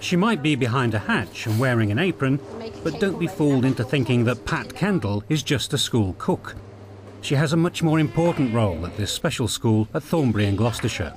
She might be behind a hatch and wearing an apron, but don't be fooled into thinking that Pat Kendall is just a school cook. She has a much more important role at this special school at Thornbury in Gloucestershire.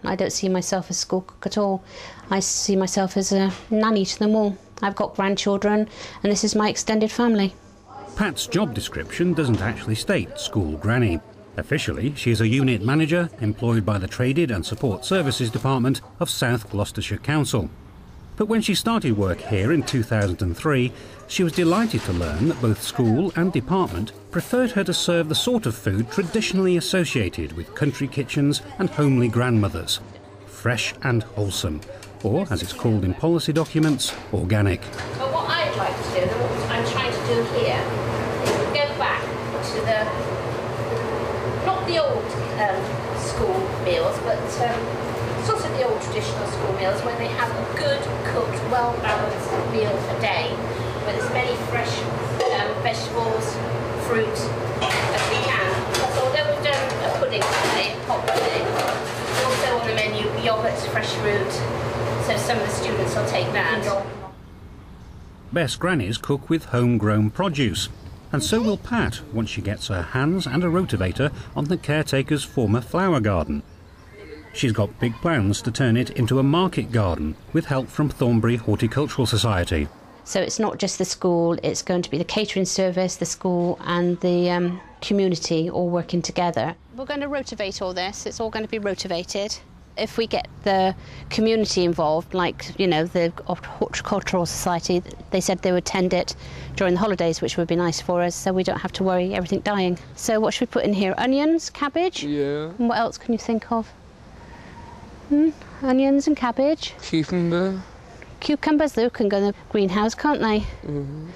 I don't see myself as a school cook at all. I see myself as a nanny to them all. I've got grandchildren and this is my extended family. Pat's job description doesn't actually state school granny. Officially, she is a unit manager employed by the Traded and Support Services Department of South Gloucestershire Council. But when she started work here in 2003, she was delighted to learn that both school and department preferred her to serve the sort of food traditionally associated with country kitchens and homely grandmothers. Fresh and wholesome, or as it's called in policy documents, organic. But what I'd like to do, and what I'm trying to do here, is go back to not the old school meals, but sort of the old traditional school meals where they have a good, cooked, well-balanced meal a day, with as many fresh vegetables, fruit as we can. Because although we've done a pudding today, a hot pudding, also on the menu yoghurt, fresh fruit, so some of the students will take that. Best grannies cook with homegrown produce, and so will Pat once she gets her hands and a rotavator on the caretaker's former flower garden. She's got big plans to turn it into a market garden with help from Thornbury Horticultural Society. So it's not just the school, it's going to be the catering service, the school and the community all working together. We're going to rotivate all this, it's all going to be rotivated. If we get the community involved, like, you know, the Horticultural Society, they said they would tend it during the holidays, which would be nice for us, so we don't have to worry everything dying. So what should we put in here? Onions, cabbage? Yeah. And what else can you think of? Onions and cabbage. Cucumber. Cucumbers, they can go in the greenhouse, can't they? Mm-hmm.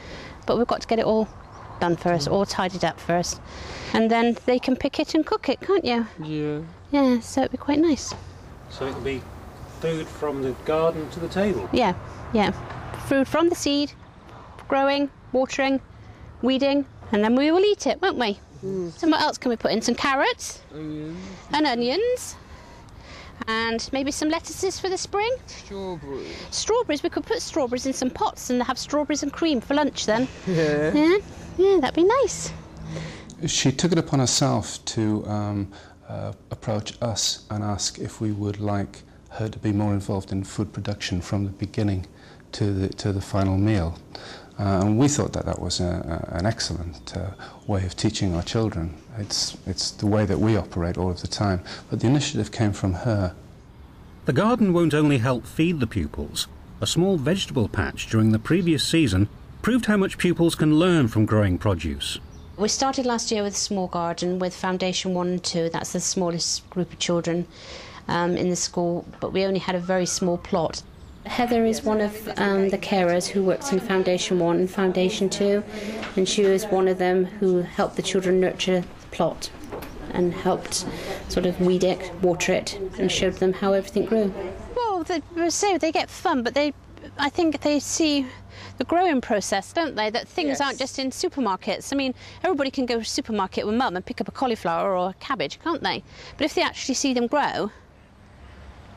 But we've got to get it all done first, all tidied up first. And then they can pick it and cook it, can't you? Yeah. Yeah, so it'd be quite nice. So it'll be food from the garden to the table? Yeah, yeah. Food from the seed, growing, watering, weeding, and then we will eat it, won't we? Mm. So what else can we put in? Some carrots Onions. and onions. And maybe some lettuces for the spring. Strawberries. Strawberries, we could put strawberries in some pots and have strawberries and cream for lunch then. Yeah. Yeah, that'd be nice. She took it upon herself to approach us and ask if we would like her to be more involved in food production from the beginning to the final meal. And we thought that that was an excellent way of teaching our children. It's the way that we operate all of the time, but the initiative came from her. The garden won't only help feed the pupils. A small vegetable patch during the previous season proved how much pupils can learn from growing produce. We started last year with a small garden with Foundation 1 and 2, that's the smallest group of children in the school, but we only had a very small plot. Heather is one of the carers who works in Foundation 1 and Foundation 2, and she was one of them who helped the children nurture the plot and helped sort of weed it, water it, and showed them how everything grew. Well, they get fun, but I think they see the growing process, don't they? That things aren't just in supermarkets. I mean, everybody can go to a supermarket with mum and pick up a cauliflower or a cabbage, can't they? But if they actually see them grow,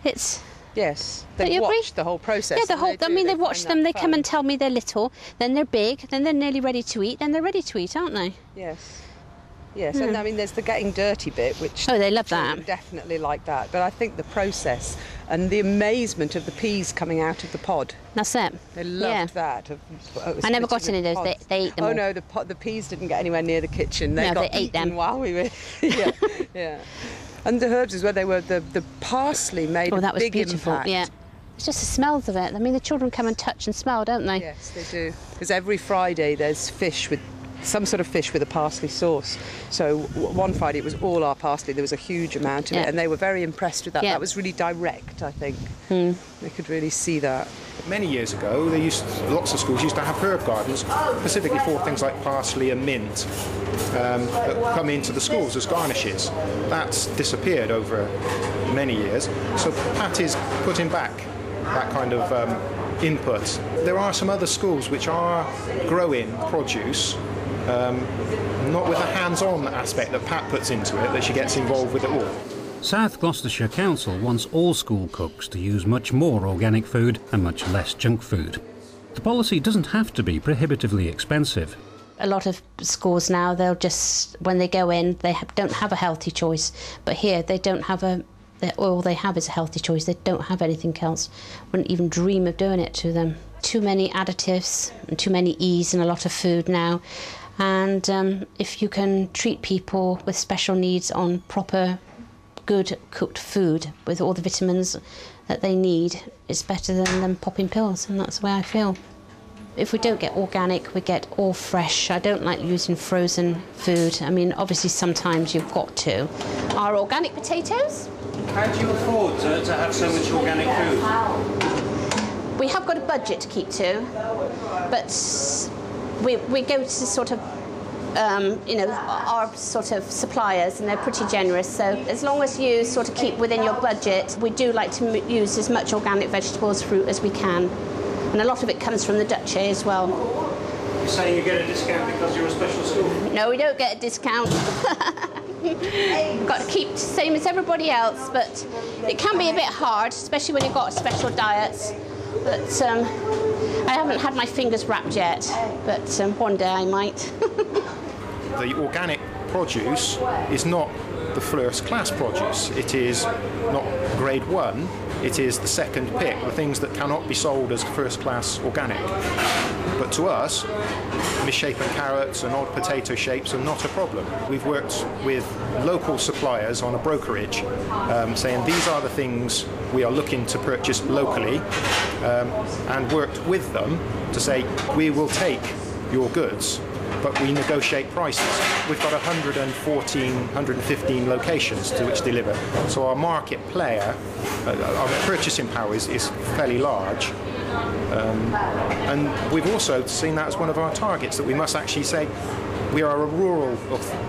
it's... Yes, they watch the whole process. Yeah, they watch them, they come and tell me they're little, then they're big, then they're nearly ready to eat, then they're ready to eat, aren't they? Yes. Yes, and I mean there's the getting dirty bit, which they love that. Definitely like that. But I think the process and the amazement of the peas coming out of the pod. That's it. They loved that. I never got any of those. They ate them. Oh no, the peas didn't get anywhere near the kitchen. They ate them while we were. Yeah. And the herbs as well. They were the parsley made that was big beautiful. impact. Yeah. It's just the smells of it. I mean, the children come and touch and smell, don't they? Yes, they do. Because every Friday there's fish with some sort of fish with a parsley sauce. So one Friday it was all our parsley. There was a huge amount of it, and they were very impressed with that. That was really direct, I think. They could really see that. Many years ago, lots of schools used to have herb gardens, specifically for things like parsley and mint, that come into the schools as garnishes. That's disappeared over many years. So Pat is putting back that kind of input. There are some other schools which are growing produce, not with the hands-on aspect that Pat puts into it, that she gets involved with it all. South Gloucestershire Council wants all school cooks to use much more organic food and much less junk food. The policy doesn't have to be prohibitively expensive. A lot of schools now, they'll just, when they go in, they don't have a healthy choice. But here, they don't have all they have is a healthy choice. They don't have anything else. Wouldn't even dream of doing it to them. Too many additives and too many E's in a lot of food now. And if you can treat people with special needs on proper, good cooked food with all the vitamins that they need, it's better than them popping pills, and that's the way I feel. If we don't get organic, we get all fresh. I don't like using frozen food. I mean, obviously sometimes you've got to. Our organic potatoes. How do you afford to have so much organic food? We have got a budget to keep to, but we go to sort of, our sort of suppliers, and they're pretty generous. So as long as you sort of keep within your budget, we do like to use as much organic vegetables, fruit as we can. And a lot of it comes from the duchy as well. You're saying you get a discount because you're a special school? No, we don't get a discount. We've got to keep the same as everybody else, but it can be a bit hard, especially when you've got special diets. But I haven't had my fingers wrapped yet, but one day I might. The organic produce is not the first class produce. It is not grade 1. It is the second pick, the things that cannot be sold as first class organic. But to us, misshapen carrots and odd potato shapes are not a problem. We've worked with local suppliers on a brokerage, saying these are the things we are looking to purchase locally, and worked with them to say we will take your goods, but we negotiate prices. We've got 115 locations to which deliver. So our market player, our purchasing power is fairly large. And we've also seen that as one of our targets, that we must actually say we are a rural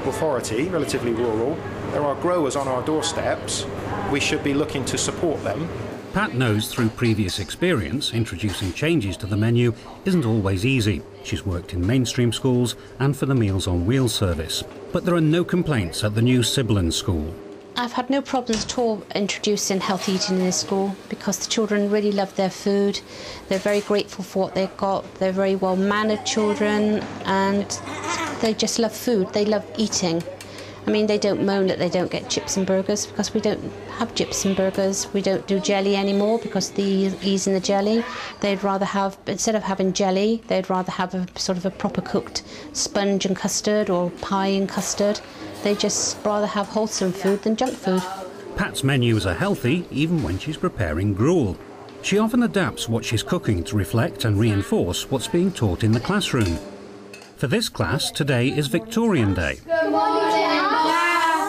authority, relatively rural. There are growers on our doorsteps. We should be looking to support them. Pat knows through previous experience introducing changes to the menu isn't always easy. She's worked in mainstream schools and for the Meals on Wheels service. But there are no complaints at the new Siblin school. I've had no problems at all introducing healthy eating in this school because the children really love their food. They're very grateful for what they've got. They're very well-mannered children and they just love food. They love eating. I mean, they don't moan that they don't get chips and burgers because we don't have chips and burgers. We don't do jelly anymore because the E's in the jelly. They'd rather have, instead of having jelly, they'd rather have a sort of a proper cooked sponge and custard or pie and custard. They just rather have wholesome food than junk food. Pat's menus are healthy even when she's preparing gruel. She often adapts what she's cooking to reflect and reinforce what's being taught in the classroom. For this class, today is Victorian Day. Good morning.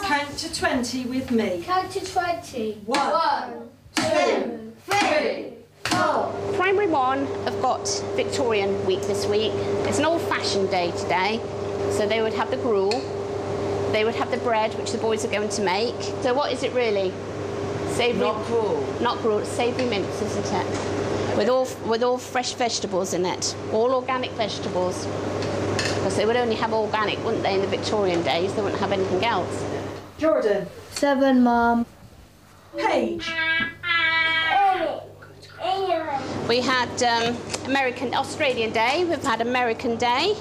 Count to 20 with me. Count to 20. 1, 2, 3, 4. Primary 1 have got Victorian week this week. It's an old-fashioned day today, so they would have the gruel, they would have the bread, which the boys are going to make. So what is it really? Savoury. Not gruel. Not gruel, it's savoury mince, isn't it? With all fresh vegetables in it, all organic vegetables. Because they would only have organic, wouldn't they, in the Victorian days? They wouldn't have anything else. Jordan. 7, Mum. Paige. We had Australian Day. We've had American Day.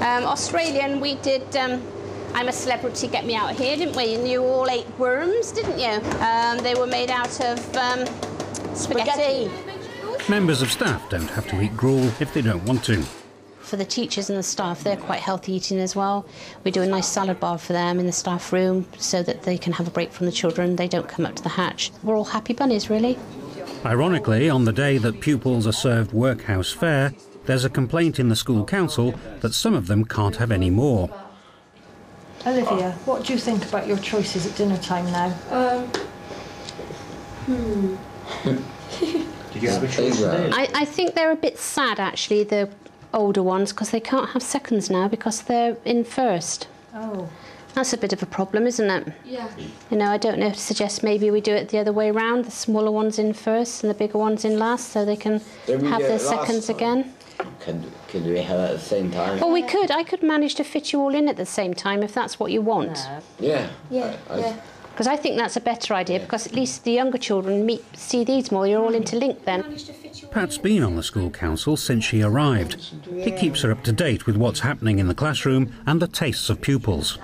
Australian, we did I'm a Celebrity, Get Me Out Here, didn't we? And you all ate worms, didn't you? They were made out of spaghetti. Members of staff don't have to eat gruel if they don't want to. For the teachers and the staff, they're quite healthy eating as well. We do a nice salad bar for them in the staff room so that they can have a break from the children. They don't come up to the hatch. We're all happy bunnies, really. Ironically, on the day that pupils are served workhouse fare, there's a complaint in the school council that some of them can't have any more. Olivia, what do you think about your choices at dinner time now? Did you have a choice today? I think they're a bit sad, actually, the older ones, because they can't have seconds now because they're in first. Oh. That's a bit of a problem, isn't it? Yeah. You know, I don't know, suggest maybe we do it the other way round, the smaller ones in first and the bigger ones in last, so they can have their seconds again. Could we have it at the same time? Well, we could. I could manage to fit you all in at the same time if that's what you want. Yeah. Yeah. Because I think that's a better idea, because at least the younger children see these more. You're all interlinked then. Pat's been on the school council since she arrived. It keeps her up to date with what's happening in the classroom and the tastes of pupils.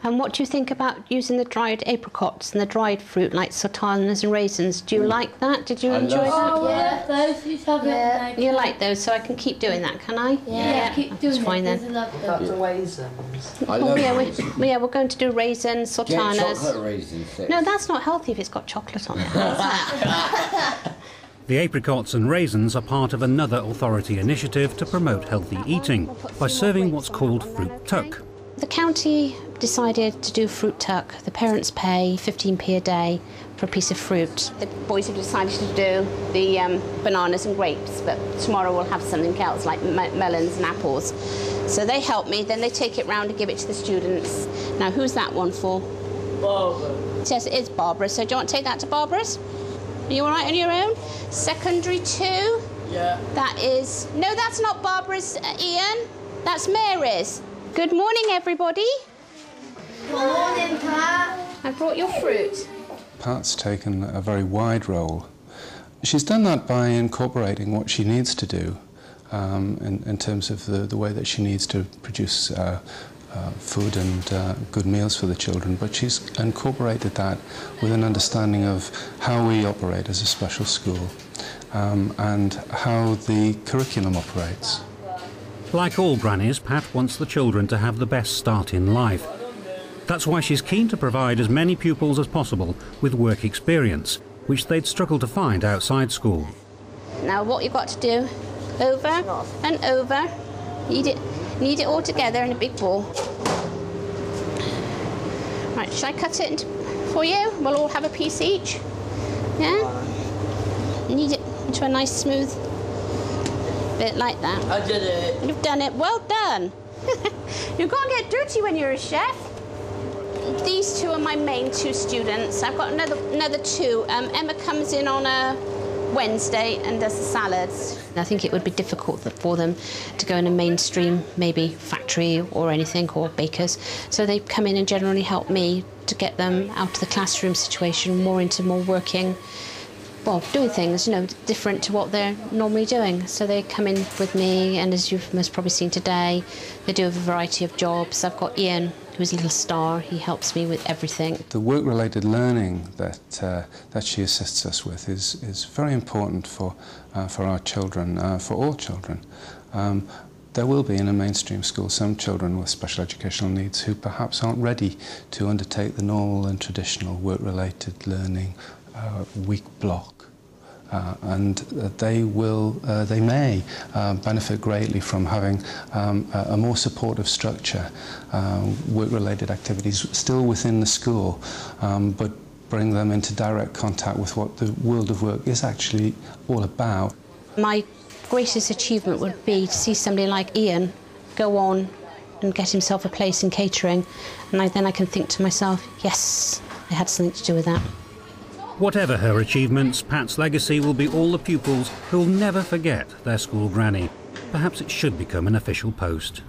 And what do you think about using the dried apricots and the dried fruit like sultanas and raisins? Do you like that? Did you enjoy that? Oh, yeah, those you have it. You like those, so I can keep doing that, can I? Yeah, keep doing that's fine it. then. That's raisins. I love raisins. We're going to do raisins, sultanas. Get chocolate raisins. No, that's not healthy if it's got chocolate on it. The apricots and raisins are part of another authority initiative to promote healthy eating by serving what's called fruit tuck. The county decided to do fruit tuck. The parents pay 15p a day for a piece of fruit. The boys have decided to do the bananas and grapes, but tomorrow we'll have something else like melons and apples. So they help me, then they take it round and give it to the students. Now, who's that one for? Barbara. Yes, it is Barbara. So do you want to take that to Barbara's? Are you all right on your own? Secondary 2? Yeah. That is... No, that's not Barbara's, Ian. That's Mary's. Good morning, everybody. Good morning, Pat. I brought your fruit. Pat's taken a very wide role. She's done that by incorporating what she needs to do in terms of the way that she needs to produce food and good meals for the children, but she's incorporated that with an understanding of how we operate as a special school and how the curriculum operates. Like all grannies, Pat wants the children to have the best start in life. That's why she's keen to provide as many pupils as possible with work experience, which they'd struggle to find outside school. Now what you've got to do, over and over, knead it all together in a big ball. Right, shall I cut it for you? We'll all have a piece each. Yeah? Knead it into a nice smooth bit like that. I did it. You've done it. Well done. You can't get dirty when you're a chef. These two are my main 2 students. I've got another 2. Emma comes in on a Wednesday and does the salads. I think it would be difficult for them to go in a mainstream, maybe factory or anything, or bakers. So they come in and generally help me to get them out of the classroom situation, more into more working, well, doing things, you know, different to what they're normally doing. So they come in with me, and as you've most probably seen today, they do a variety of jobs. I've got Ian, who's a little star. He helps me with everything. The work-related learning that she assists us with is very important for our children, for all children. There will be in a mainstream school some children with special educational needs who perhaps aren't ready to undertake the normal and traditional work-related learning week block, and they may benefit greatly from having a more supportive structure, work-related activities still within the school, but bring them into direct contact with what the world of work is actually all about. My greatest achievement would be to see somebody like Ian go on and get himself a place in catering, and then I can think to myself, yes, I had something to do with that. Whatever her achievements, Pat's legacy will be all the pupils who'll never forget their school granny. Perhaps it should become an official post.